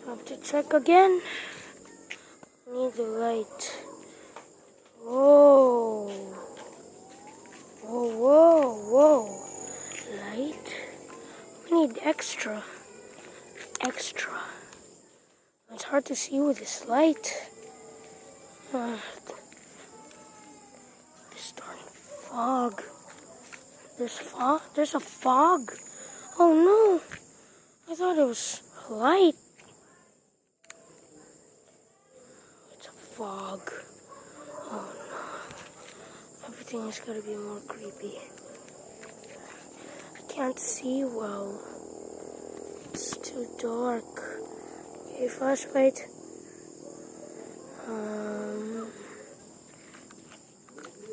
Have to check again. Need the light. Whoa. Whoa, whoa, whoa. Light? We need extra. Extra. It's hard to see with this light. This darn fog. There's fog? There's a fog? Oh no. I thought it was light. It's a fog. Oh no. Everything is gonna be more creepy. I can't see well. It's too dark. Okay, flashlight.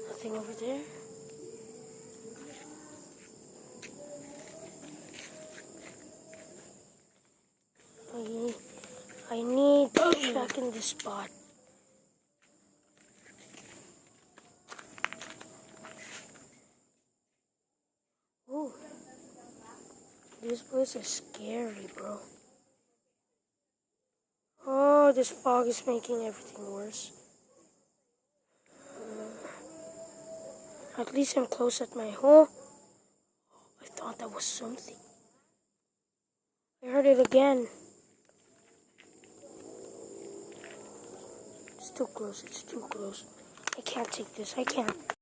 Nothing over there. I need to check in this spot. Ooh. This place is scary, bro. Oh, this fog is making everything worse. At least I'm close at my hole. I thought that was something. I heard it again. It's too close. It's too close. I can't take this. I can't.